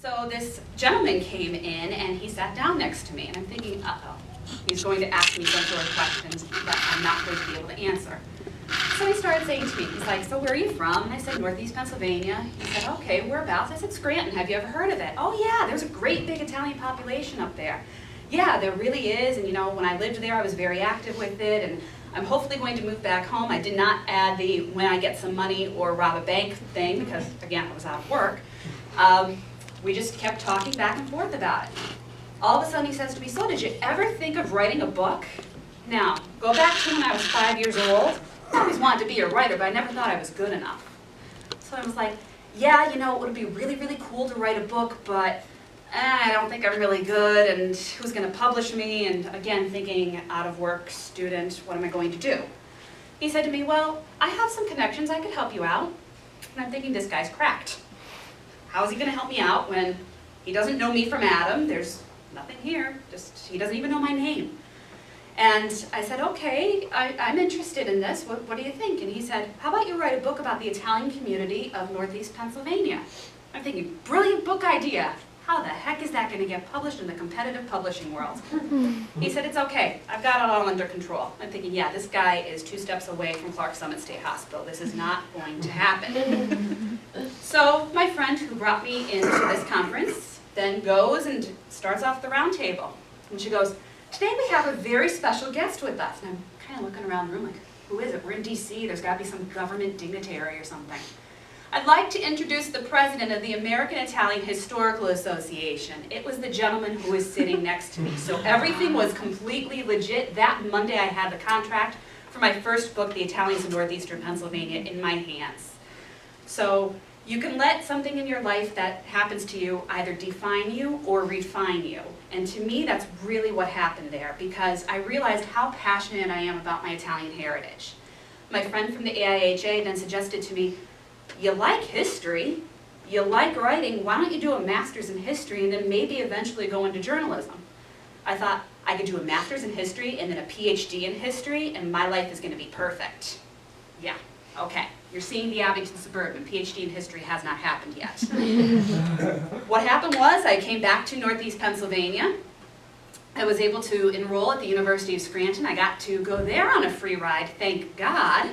So this gentleman came in and he sat down next to me, and I'm thinking, uh-oh, he's going to ask me some sort of questions that I'm not going to be able to answer. So he started saying to me, he's like, so where are you from? And I said, Northeast Pennsylvania. He said, okay, whereabouts? I said, Scranton. Have you ever heard of it? Oh yeah, there's a great big Italian population up there. Yeah, there really is, and you know, when I lived there, I was very active with it, and I'm hopefully going to move back home. I did not add the when I get some money or rob a bank thing, because again, I was out of work. We just kept talking back and forth about it. All of a sudden he says to me, so did you ever think of writing a book? Now, go back to when I was 5 years old. I always wanted to be a writer, but I never thought I was good enough. So I was like, yeah, you know, it would be really, really cool to write a book, but I don't think I'm really good, and who's going to publish me? And again, thinking out of work, student, what am I going to do? He said to me, well, I have some connections, I could help you out. And I'm thinking, this guy's cracked. How is he going to help me out when he doesn't know me from Adam? There's nothing here, just he doesn't even know my name. And I said, okay, I'm interested in this, what do you think? And he said, how about you write a book about the Italian community of Northeast Pennsylvania? I'm thinking, brilliant book idea. How the heck is that going to get published in the competitive publishing world? He said, it's okay, I've got it all under control. I'm thinking, yeah, this guy is 2 steps away from Clark Summit State Hospital. This is not going to happen. So my friend who brought me into this conference then goes and starts off the round table. And she goes, today we have a very special guest with us. And I'm kind of looking around the room like, who is it? We're in DC, there's got to be some government dignitary or something. I'd like to introduce the president of the American Italian Historical Association. It was the gentleman who was sitting next to me. So everything was completely legit. That Monday I had the contract for my first book, The Italians of Northeastern Pennsylvania, in my hands. So you can let something in your life that happens to you either define you or refine you. And to me, that's really what happened there, because I realized how passionate I am about my Italian heritage. My friend from the AIHA then suggested to me, you like history, you like writing, why don't you do a master's in history and then maybe eventually go into journalism? I thought I could do a master's in history and then a PhD in history and my life is going to be perfect. Yeah, okay. You're seeing the Abington Suburban. PhD in history has not happened yet. What happened was I came back to Northeast Pennsylvania. I was able to enroll at the University of Scranton. I got to go there on a free ride, thank God,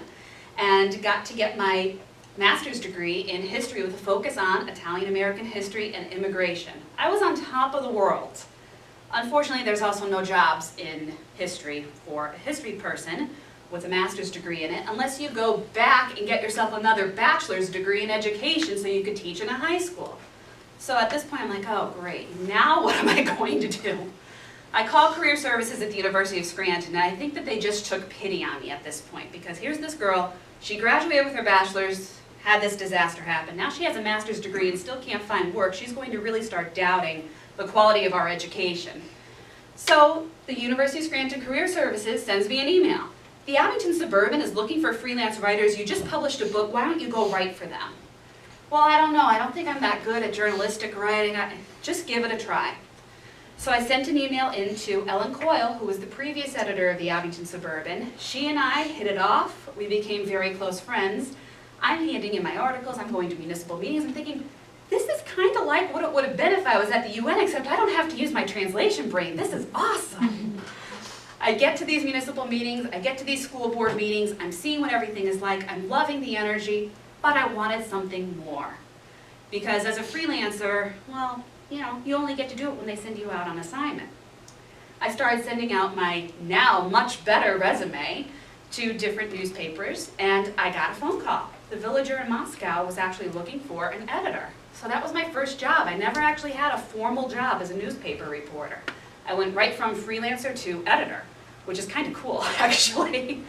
and got to get my master's degree in history with a focus on Italian-American history and immigration. I was on top of the world. Unfortunately, there's also no jobs in history for a history person with a master's degree in it, unless you go back and get yourself another bachelor's degree in education so you could teach in a high school. So at this point, I'm like, oh great, now what am I going to do? I called Career Services at the University of Scranton, and I think that they just took pity on me at this point, because here's this girl, she graduated with her bachelor's, had this disaster happen. Now she has a master's degree and still can't find work. She's going to really start doubting the quality of our education. So the University of Scranton Career Services sends me an email. The Abington Suburban is looking for freelance writers. You just published a book. Why don't you go write for them? Well, I don't know. I don't think I'm that good at journalistic writing. Just give it a try. So I sent an email in to Ellen Coyle, who was the previous editor of the Abington Suburban. She and I hit it off. We became very close friends. I'm handing in my articles, I'm going to municipal meetings, I'm thinking, this is kind of like what it would have been if I was at the UN, except I don't have to use my translation brain. This is awesome. I get to these municipal meetings, I get to these school board meetings, I'm seeing what everything is like, I'm loving the energy, but I wanted something more. Because as a freelancer, well, you know, you only get to do it when they send you out on assignment. I started sending out my now much better resume to different newspapers, and I got a phone call. The Villager in Moscow was actually looking for an editor. So that was my first job. I never actually had a formal job as a newspaper reporter. I went right from freelancer to editor, which is kind of cool, actually.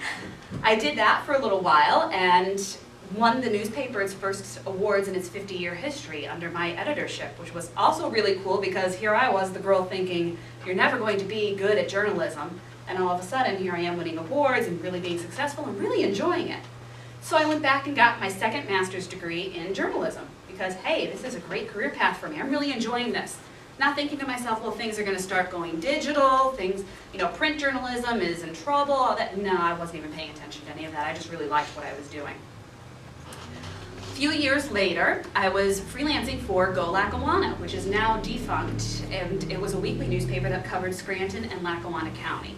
I did that for a little while and won the newspaper its first awards in its 50-year history under my editorship, which was also really cool because here I was, the girl thinking, you're never going to be good at journalism, and all of a sudden here I am winning awards and really being successful and really enjoying it. So I went back and got my second master's degree in journalism because, hey, this is a great career path for me. I'm really enjoying this. Not thinking to myself, well, things are going to start going digital, things, you know, print journalism is in trouble, all that. No, I wasn't even paying attention to any of that. I just really liked what I was doing. A few years later, I was freelancing for Go Lackawanna, which is now defunct, and it was a weekly newspaper that covered Scranton and Lackawanna County.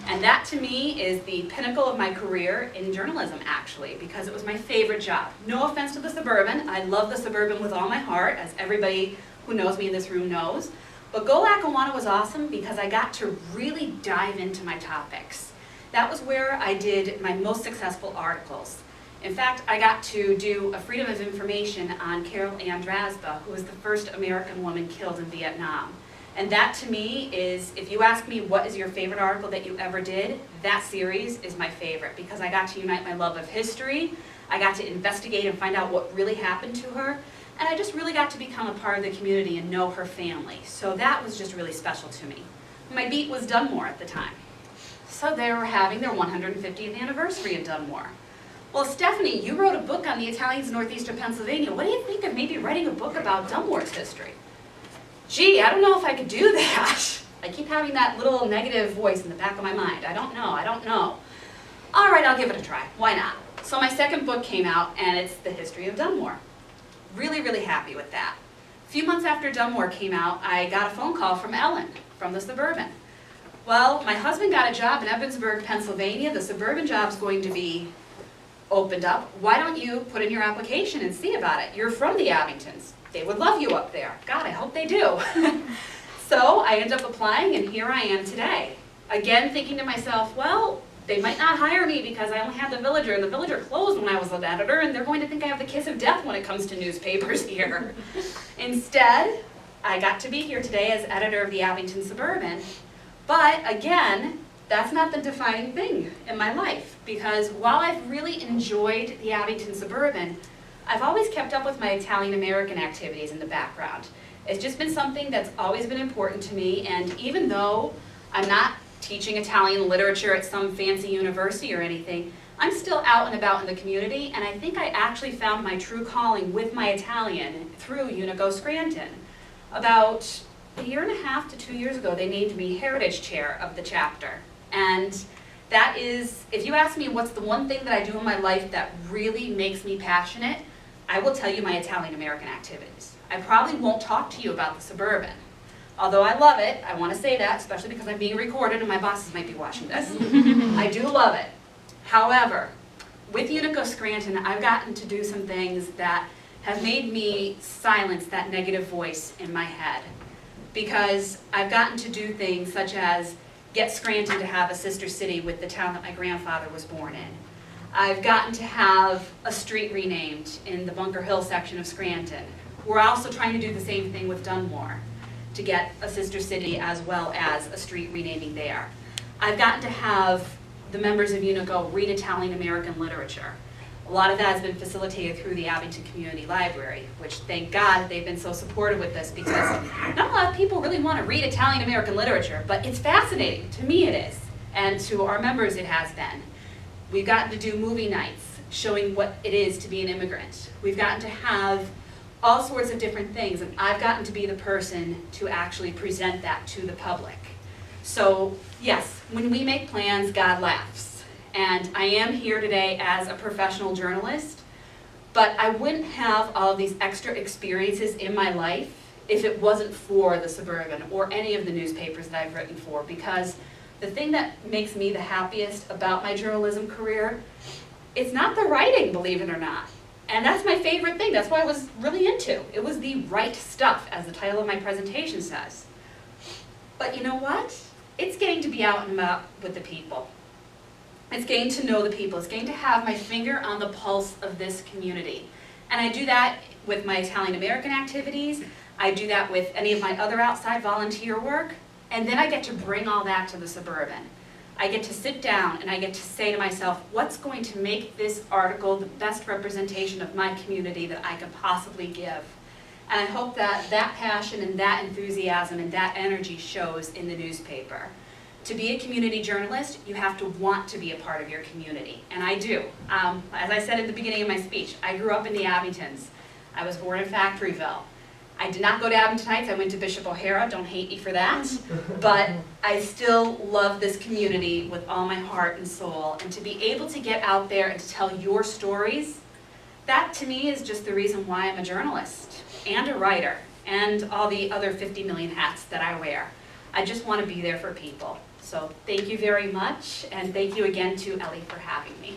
And that to me is the pinnacle of my career in journalism, actually, because it was my favorite job. No offense to the Suburban, I love the Suburban with all my heart, as everybody who knows me in this room knows. But Go Lackawanna was awesome because I got to really dive into my topics. That was where I did my most successful articles. In fact, I got to do a Freedom of Information on Carol Ann Drasba, who was the first American woman killed in Vietnam. And that to me is, if you ask me what is your favorite article that you ever did, that series is my favorite because I got to unite my love of history, I got to investigate and find out what really happened to her, and I just really got to become a part of the community and know her family. So that was just really special to me. My beat was Dunmore at the time. So they were having their 150th anniversary in Dunmore. Well, Stephanie, you wrote a book on the Italians in northeastern Pennsylvania. What do you think of maybe writing a book about Dunmore's history? Gee, I don't know if I could do that. I keep having that little negative voice in the back of my mind. I don't know. All right, I'll give it a try. Why not? So my second book came out, and it's The History of Dunmore. Really, really happy with that. A few months after Dunmore came out, I got a phone call from Ellen from the Suburban. Well, my husband got a job in Evansburg, Pennsylvania. The Suburban job's going to be opened up. Why don't you put in your application and see about it? You're from the Abingtons. They would love you up there. God, I hope they do. So I ended up applying, and here I am today. Again, thinking to myself, well, they might not hire me because I only had the Villager, and the Villager closed when I was an editor, and they're going to think I have the kiss of death when it comes to newspapers here. Instead, I got to be here today as editor of the Abington Suburban. But again, that's not the defining thing in my life, because while I've really enjoyed the Abington Suburban, I've always kept up with my Italian-American activities in the background. It's just been something that's always been important to me, and even though I'm not teaching Italian literature at some fancy university or anything, I'm still out and about in the community, and I think I actually found my true calling with my Italian through Unico Scranton. About a year and a half to 2 years ago, they named me Heritage Chair of the chapter. And that is, if you ask me what's the one thing that I do in my life that really makes me passionate, I will tell you my Italian-American activities. I probably won't talk to you about the Suburban. Although I love it, I want to say that, especially because I'm being recorded and my bosses might be watching this. I do love it. However, with Unico Scranton, I've gotten to do some things that have made me silence that negative voice in my head. Because I've gotten to do things such as get Scranton to have a sister city with the town that my grandfather was born in. I've gotten to have a street renamed in the Bunker Hill section of Scranton. We're also trying to do the same thing with Dunmore, to get a sister city as well as a street renaming there. I've gotten to have the members of Unico read Italian-American literature. A lot of that has been facilitated through the Abington Community Library, which thank God they've been so supportive with this, because not a lot of people really want to read Italian-American literature, but it's fascinating. To me it is, and to our members it has been. We've gotten to do movie nights showing what it is to be an immigrant. We've gotten to have all sorts of different things, and I've gotten to be the person to actually present that to the public. So yes, when we make plans, God laughs. And I am here today as a professional journalist, but I wouldn't have all of these extra experiences in my life if it wasn't for the Suburban or any of the newspapers that I've written for, because the thing that makes me the happiest about my journalism career, it's not the writing, believe it or not. And that's my favorite thing. That's what I was really into. It was the right stuff, as the title of my presentation says. But you know what? It's getting to be out and about with the people. It's getting to know the people. It's getting to have my finger on the pulse of this community. And I do that with my Italian-American activities. I do that with any of my other outside volunteer work. And then I get to bring all that to the Suburban. I get to sit down and I get to say to myself, what's going to make this article the best representation of my community that I could possibly give? And I hope that that passion and that enthusiasm and that energy shows in the newspaper. To be a community journalist, you have to want to be a part of your community, and I do. As I said at the beginning of my speech, I grew up in the Abingtons. I was born in Factoryville. I did not go to Abington Heights, I went to Bishop O'Hara, don't hate me for that. But I still love this community with all my heart and soul, and to be able to get out there and to tell your stories, that to me is just the reason why I'm a journalist and a writer and all the other 50 million hats that I wear. I just want to be there for people. So thank you very much, and thank you again to Ellie for having me.